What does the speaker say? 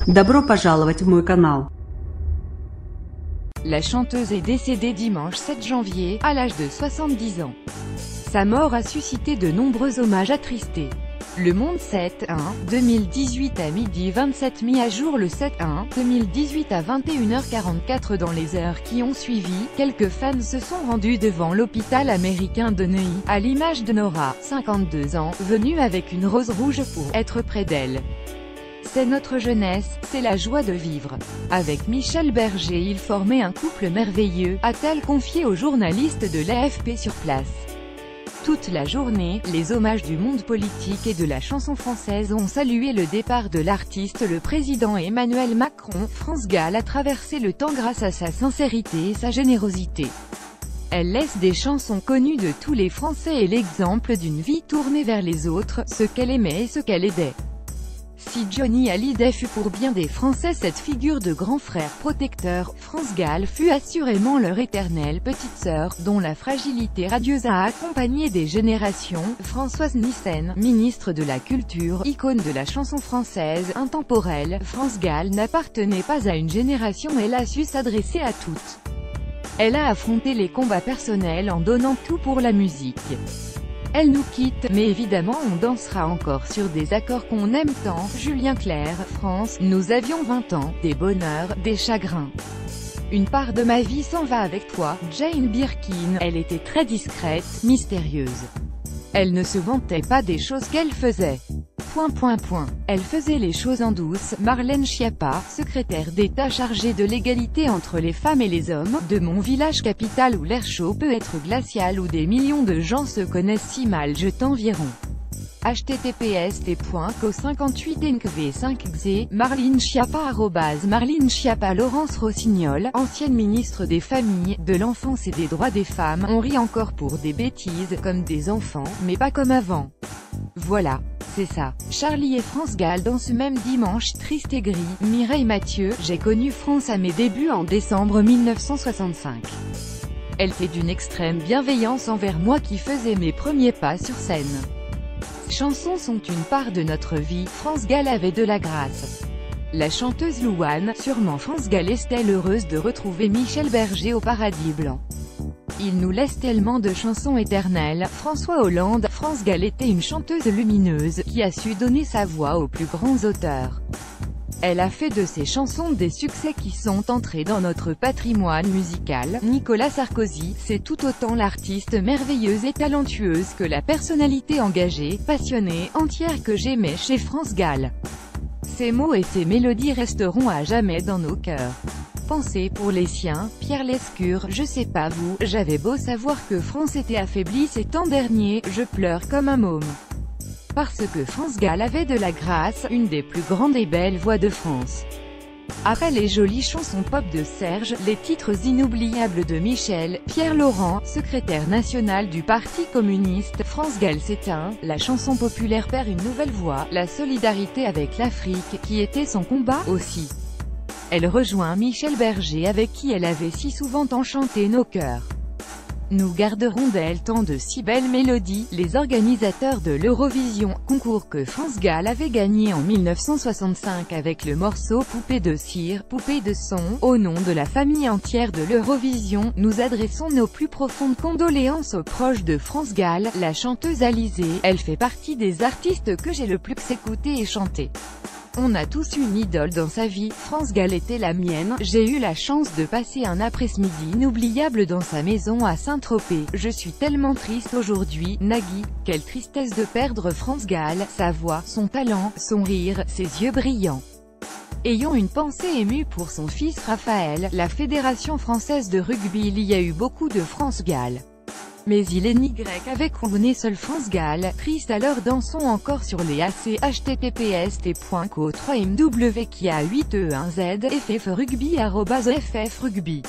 Добро пожаловать в мой канал. La chanteuse est décédée dimanche 7 janvier, à l'âge de 70 ans. Sa mort a suscité de nombreux hommages attristés. Le Monde 7/1/2018 à midi 27 mis à jour le 7/1/2018 à 21h44 dans les heures qui ont suivi, quelques fans se sont rendus devant l'hôpital américain de Neuilly, à l'image de Nora, 52 ans, venue avec une rose rouge pour être près d'elle. C'est notre jeunesse, c'est la joie de vivre. Avec Michel Berger ils formaient un couple merveilleux, a-t-elle confié aux journalistes de l'AFP sur place. Toute la journée, les hommages du monde politique et de la chanson française ont salué le départ de l'artiste. Le président Emmanuel Macron, France Gall a traversé le temps grâce à sa sincérité et sa générosité. Elle laisse des chansons connues de tous les Français et l'exemple d'une vie tournée vers les autres, ce qu'elle aimait et ce qu'elle aidait. Si Johnny Hallyday fut pour bien des Français cette figure de grand frère protecteur, France Gall fut assurément leur éternelle petite sœur, dont la fragilité radieuse a accompagné des générations. Françoise Nyssen, ministre de la Culture, icône de la chanson française, intemporelle, France Gall n'appartenait pas à une génération, elle a su s'adresser à toutes. Elle a affronté les combats personnels en donnant tout pour la musique. Elle nous quitte, mais évidemment on dansera encore sur des accords qu'on aime tant. Julien Clerc, France, nous avions 20 ans, des bonheurs, des chagrins. Une part de ma vie s'en va avec toi. Jane Birkin, elle était très discrète, mystérieuse. Elle ne se vantait pas des choses qu'elle faisait. Elle faisait les choses en douce. Marlène Schiappa, secrétaire d'État chargée de l'égalité entre les femmes et les hommes, de mon village capital où l'air chaud peut être glacial, où des millions de gens se connaissent si mal, je t'environ. https://co58nkv5x Marlène Schiappa Marlène Schiappa Laurence Rossignol, ancienne ministre des Familles, de l'Enfance et des Droits des Femmes. On rit encore pour des bêtises, comme des enfants, mais pas comme avant. Voilà. C'est ça. Charlie et France Gall dans ce même dimanche triste et gris. Mireille Mathieu, j'ai connu France à mes débuts en décembre 1965. Elle était d'une extrême bienveillance envers moi qui faisais mes premiers pas sur scène. Ces chansons sont une part de notre vie. France Gall avait de la grâce. La chanteuse Louane, sûrement France Gall est-elle heureuse de retrouver Michel Berger au paradis blanc. Il nous laisse tellement de chansons éternelles. François Hollande, France Gall était une chanteuse lumineuse, qui a su donner sa voix aux plus grands auteurs. Elle a fait de ses chansons des succès qui sont entrés dans notre patrimoine musical. Nicolas Sarkozy, c'est tout autant l'artiste merveilleuse et talentueuse que la personnalité engagée, passionnée, entière que j'aimais chez France Gall. Ses mots et ses mélodies resteront à jamais dans nos cœurs. Pensez pour les siens, Pierre Lescure, je sais pas vous, j'avais beau savoir que France était affaiblie ces temps derniers, je pleure comme un môme. Parce que France Gall avait de la grâce, une des plus grandes et belles voix de France. Après les jolies chansons pop de Serge, les titres inoubliables de Michel, Pierre Laurent, secrétaire national du Parti communiste, France Gall s'éteint, la chanson populaire perd une nouvelle voix, la solidarité avec l'Afrique, qui était son combat, aussi. Elle rejoint Michel Berger avec qui elle avait si souvent enchanté nos cœurs. Nous garderons d'elle tant de si belles mélodies. Les organisateurs de l'Eurovision, concours que France Gall avait gagné en 1965 avec le morceau Poupée de cire, Poupée de son, au nom de la famille entière de l'Eurovision, nous adressons nos plus profondes condoléances aux proches de France Gall. La chanteuse Alizée, elle fait partie des artistes que j'ai le plus écouté et chanté. On a tous une idole dans sa vie, France Gall était la mienne, j'ai eu la chance de passer un après-midi inoubliable dans sa maison à Saint-Tropez. Je suis tellement triste aujourd'hui, Nagui, quelle tristesse de perdre France Gall, sa voix, son talent, son rire, ses yeux brillants. Ayons une pensée émue pour son fils Raphaël, la Fédération française de rugby. Il y a eu beaucoup de France Gall. Mais il est Y avec convenu seul France Gall, triste alors dansons encore sur les AC. https://co3mw qui a 8e1z ffrugby@ffrugby